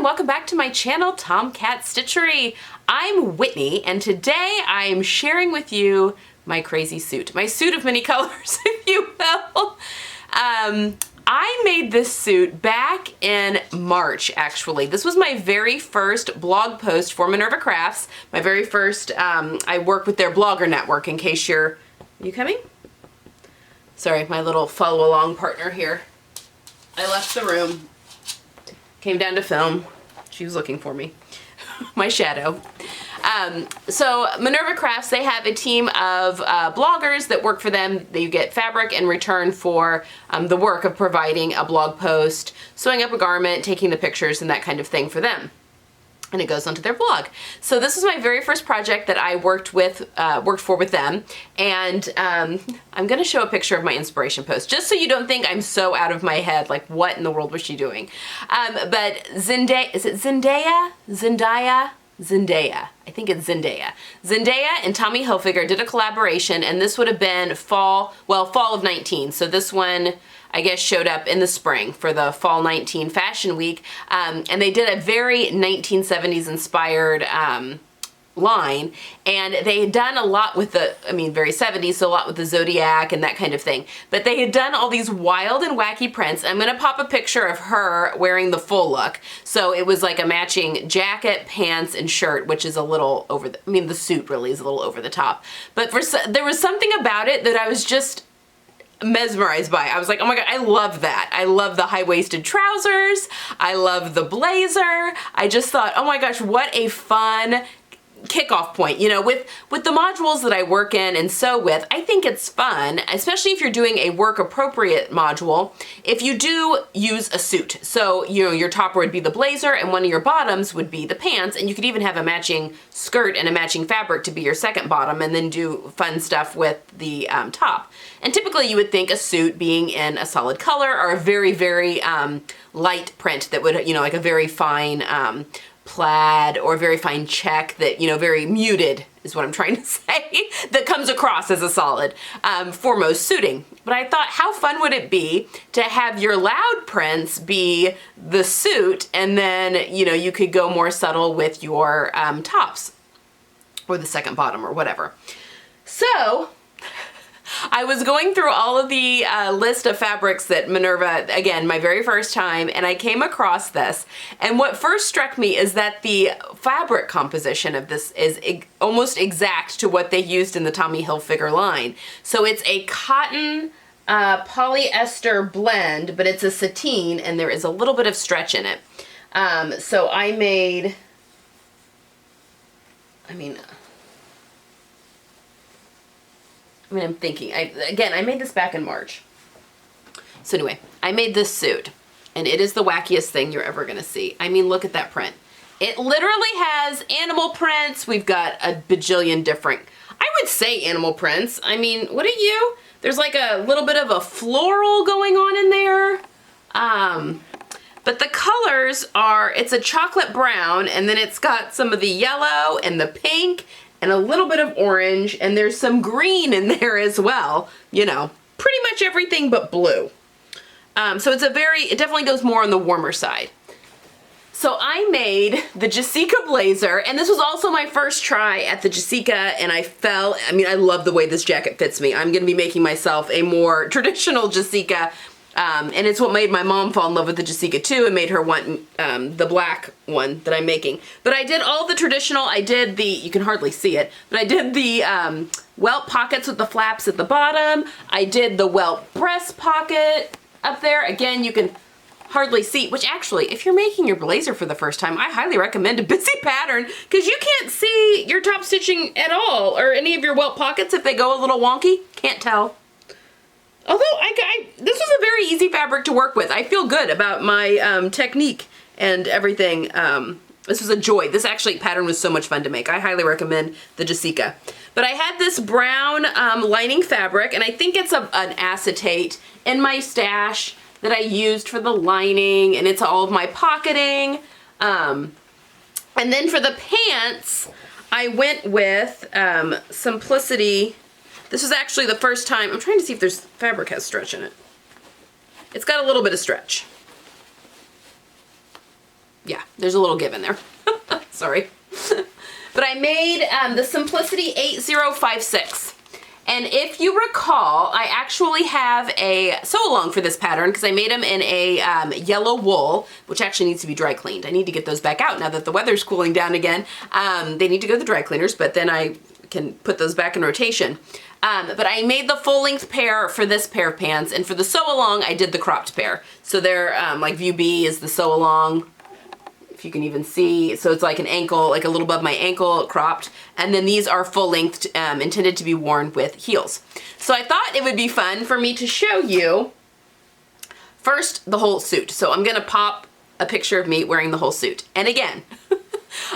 and welcome back to my channel, Tomcat Stitchery. I'm Whitney, and today I'm sharing with you my crazy suit. My suit of many colors, if you will. I made this suit back in March, actually. This was my very first blog post for Minerva Crafts. My very first, I work with their blogger network, in case you're... Are you coming? Sorry, my little follow-along partner here. I left the room. Came down to film. She was looking for me. My shadow. So Minerva Crafts, they have a team of bloggers that work for them. You get fabric in return for the work of providing a blog post, sewing up a garment, taking the pictures, and that kind of thing for them. And it goes onto their blog. So this was my very first project that I worked for with them. And I'm gonna show a picture of my inspiration post, just so you don't think I'm so out of my head, like what in the world was she doing? But Zendaya, is it Zendaya? Zendaya. I think it's Zendaya. Zendaya and Tommy Hilfiger did a collaboration, and this would have been fall of 19. So this one, I guess, showed up in the spring for the fall 19 fashion week. And they did a very 1970s inspired line, and they had done a lot with the, very 70s, so a lot with the Zodiac and that kind of thing. But they had done all these wild and wacky prints. I'm gonna pop a picture of her wearing the full look. So it was like a matching jacket, pants, and shirt, which is a little over the, the suit really is a little over the top. But there was something about it that I was just mesmerized by. I was like, oh my god, I love that. I love the high-waisted trousers. I love the blazer. I just thought, oh my gosh, what a fun kickoff point. You know, with the modules that I work in and sew with, I think it's fun, especially if you're doing a work appropriate module, if you do use a suit. So, you know, your topper would be the blazer and one of your bottoms would be the pants, and you could even have a matching skirt and a matching fabric to be your second bottom, and then do fun stuff with the top. And typically you would think a suit being in a solid color or a very, very light print that would, you know, like a very fine plaid or very fine check that, you know, very muted is what I'm trying to say, that comes across as a solid for most suiting. But I thought, how fun would it be to have your loud prints be the suit, and then, you know, you could go more subtle with your tops or the second bottom or whatever. So I was going through all of the list of fabrics that Minerva, again, my very first time, and I came across this. And what first struck me is that the fabric composition of this is almost exact to what they used in the Tommy Hilfiger line. So it's a cotton polyester blend, but it's a sateen, and there is a little bit of stretch in it. So I made, I'm thinking, I made this back in March. So anyway, I made this suit, and it is the wackiest thing you're ever gonna see. I mean, look at that print. It literally has animal prints. We've got a bajillion different, I would say animal prints. I mean, what are you? There's like a little bit of a floral going on in there. But the colors are, it's a chocolate brown, and then it's got some of the yellow and the pink and a little bit of orange, and there's some green in there as well. You know, pretty much everything but blue. So it's it definitely goes more on the warmer side. So I made the Jasika blazer, and this was also my first try at the Jasika, and I love the way this jacket fits me. I'm gonna be making myself a more traditional Jasika, and it's what made my mom fall in love with the Jasika too, and made her want the black one that I'm making. But I did all the traditional. I did the, you can hardly see it, but I did the welt pockets with the flaps at the bottom. I did the welt breast pocket up there. Again, you can hardly see, which actually, if you're making your blazer for the first time, I highly recommend a busy pattern, because you can't see your top stitching at all, or any of your welt pockets if they go a little wonky. Can't tell. Although this was a very easy fabric to work with. I feel good about my technique and everything. This was a joy. This actually pattern was so much fun to make. I highly recommend the Jasika. But I had this brown lining fabric, and I think it's an acetate in my stash that I used for the lining, and it's all of my pocketing. And then for the pants, I went with Simplicity. This is actually the first time, I'm trying to see if there's fabric has stretch in it. It's got a little bit of stretch. yeah, there's a little give in there. Sorry. But I made the Simplicity 8056. And if you recall, I actually have a sew-along for this pattern because I made them in a yellow wool, which actually needs to be dry cleaned. I need to get those back out now that the weather's cooling down again. They need to go to the dry cleaners, but then I can put those back in rotation. But I made the full-length pair for this pair of pants, and for the sew-along, I did the cropped pair. So they're, like view B is the sew-along, if you can even see. So it's like an ankle, like a little above my ankle, cropped. And then these are full-length, intended to be worn with heels. So I thought it would be fun for me to show you first the whole suit. So I'm gonna pop a picture of me wearing the whole suit. And again,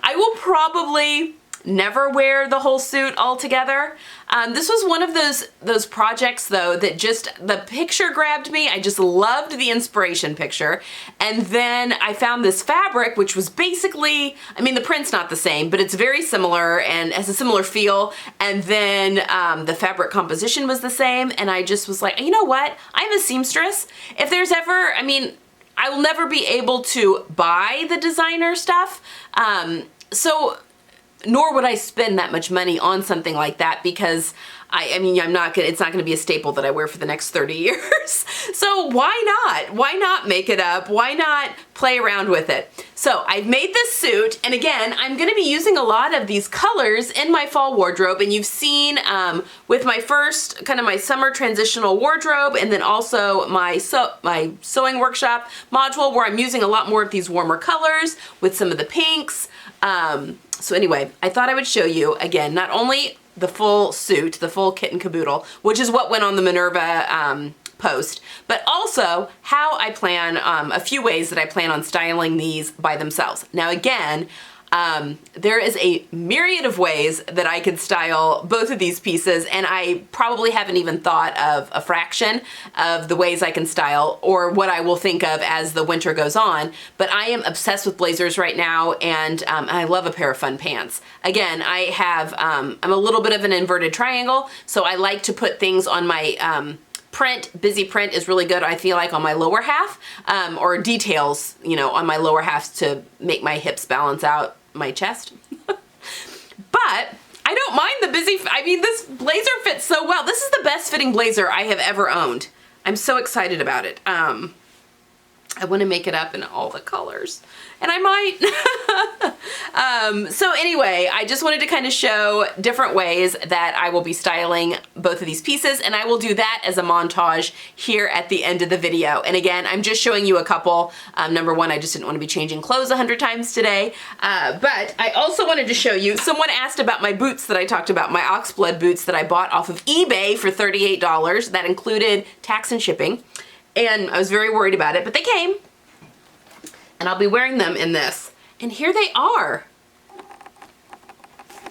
I will probably never wear the whole suit all together. This was one of those projects though that just, the picture grabbed me. I just loved the inspiration picture. And then I found this fabric, which was basically, I mean, the print's not the same, but it's very similar and has a similar feel. And then the fabric composition was the same. And I just was like, you know what? I'm a seamstress. If there's ever, I mean, I will never be able to buy the designer stuff. Nor would I spend that much money on something like that because I mean, it's not gonna be a staple that I wear for the next 30 years. So why not? Why not make it up? Why not play around with it? So I've made this suit, and again, I'm gonna be using a lot of these colors in my fall wardrobe, and you've seen with my first, kind of my summer transitional wardrobe, and then also my sewing workshop module where I'm using a lot more of these warmer colors with some of the pinks. So anyway, I thought I would show you, again, not only the full suit, the full kit and caboodle, which is what went on the Minerva post, but also how I plan, a few ways that I plan on styling these by themselves. Now again, there is a myriad of ways that I could style both of these pieces, and I probably haven't even thought of a fraction of the ways I can style or what I will think of as the winter goes on. But I am obsessed with blazers right now, and I love a pair of fun pants. Again, I have, I'm a little bit of an inverted triangle, so I like to put things on my print. Busy print is really good, I feel like, on my lower half, or details, you know, on my lower half to make my hips balance out my chest. But I don't mind the busy, I mean, this blazer fits so well. This is the best fitting blazer I have ever owned. I'm so excited about it. I want to make it up in all the colors, and I might. So anyway, I just wanted to kind of show different ways that I will be styling both of these pieces, and I will do that as a montage here at the end of the video. And again, I'm just showing you a couple. Number one, I just didn't want to be changing clothes 100 times today. But I also wanted to show you, someone asked about my boots that I talked about, my oxblood boots that I bought off of eBay for $38. That included tax and shipping. And I was very worried about it, but they came. And I'll be wearing them in this. And here they are.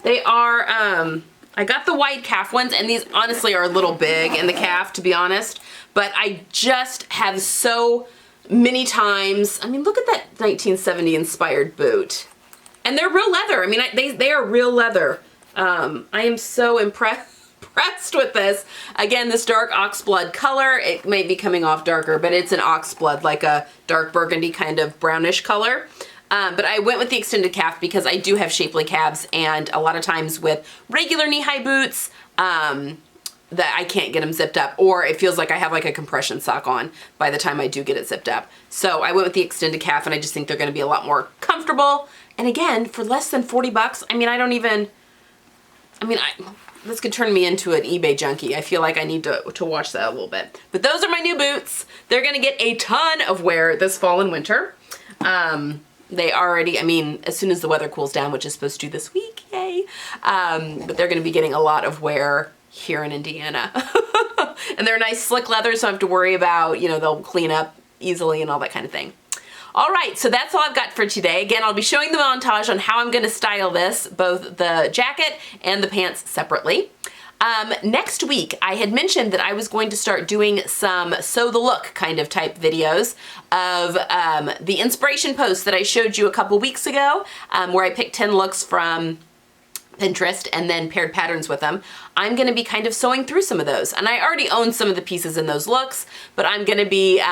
They are, I got the wide calf ones, and these honestly are a little big in the calf, to be honest. But I just have so many times, I mean, look at that 1970 inspired boot. And they're real leather. I mean, they are real leather. I am so impressed with this. Again, this dark oxblood color, it may be coming off darker, but it's an oxblood, like a dark burgundy kind of brownish color. But I went with the extended calf because I do have shapely calves, and a lot of times with regular knee-high boots, that I can't get them zipped up, or it feels like I have like a compression sock on by the time I do get it zipped up. So I went with the extended calf, and I just think they're gonna be a lot more comfortable. And again, for less than 40 bucks, I mean, this could turn me into an eBay junkie. I feel like I need to watch that a little bit. But those are my new boots. They're gonna get a ton of wear this fall and winter. They already, I mean, as soon as the weather cools down, which is supposed to this week, yay. But they're gonna be getting a lot of wear here in Indiana. And they're nice slick leather, so I don't have to worry about, you know, they'll clean up easily and all that kind of thing. All right, so that's all I've got for today. Again, I'll be showing the montage on how I'm gonna style this, both the jacket and the pants separately. Next week, I had mentioned that I was going to start doing some sew the look kind of type videos of the inspiration posts that I showed you a couple weeks ago, where I picked 10 looks from Pinterest and then paired patterns with them. I'm gonna be kind of sewing through some of those. And I already own some of the pieces in those looks, but I'm gonna be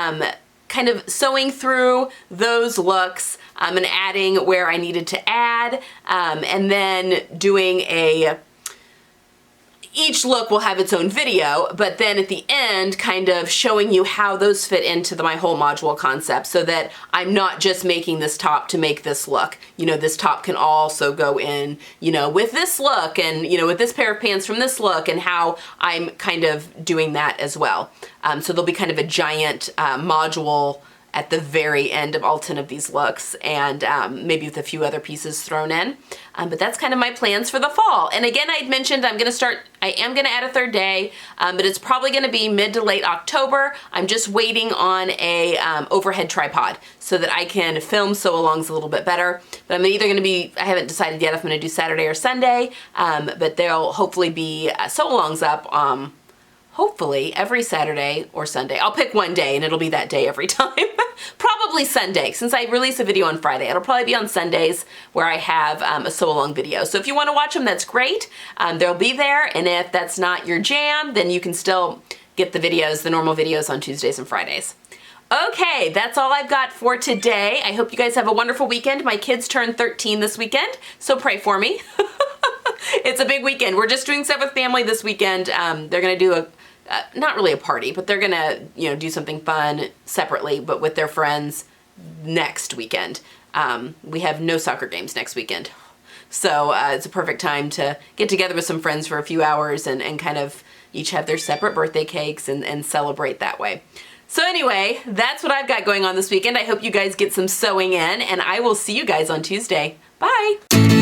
kind of sewing through those looks and adding where I needed to add, and then doing each look will have its own video, but then at the end kind of showing you how those fit into my whole module concept, so that I'm not just making this top to make this look. You know, this top can also go in, you know, with this look, and, you know, with this pair of pants from this look, and how I'm kind of doing that as well. So there'll be kind of a giant module at the very end of all 10 of these looks, and maybe with a few other pieces thrown in. But that's kind of my plans for the fall. And again, I'd mentioned I am gonna add a third day, but it's probably gonna be mid to late October. I'm just waiting on a overhead tripod so that I can film sew-alongs a little bit better. But I'm either gonna be, I haven't decided yet if I'm gonna do Saturday or Sunday, but there'll hopefully be sew-alongs up hopefully every Saturday or Sunday. I'll pick one day and it'll be that day every time. Probably Sunday, since I release a video on Friday. It'll probably be on Sundays where I have a sew-along video. So if you want to watch them, that's great. They'll be there, and if that's not your jam, then you can still get the videos, the normal videos on Tuesdays and Fridays. Okay, that's all I've got for today. I hope you guys have a wonderful weekend. My kids turn 13 this weekend, so pray for me. It's a big weekend. We're just doing stuff with family this weekend. They're gonna do not really a party, but they're gonna, you know, do something fun separately, but with their friends next weekend. We have no soccer games next weekend. So it's a perfect time to get together with some friends for a few hours and kind of each have their separate birthday cakes and celebrate that way. So anyway, that's what I've got going on this weekend. I hope you guys get some sewing in, and I will see you guys on Tuesday. Bye!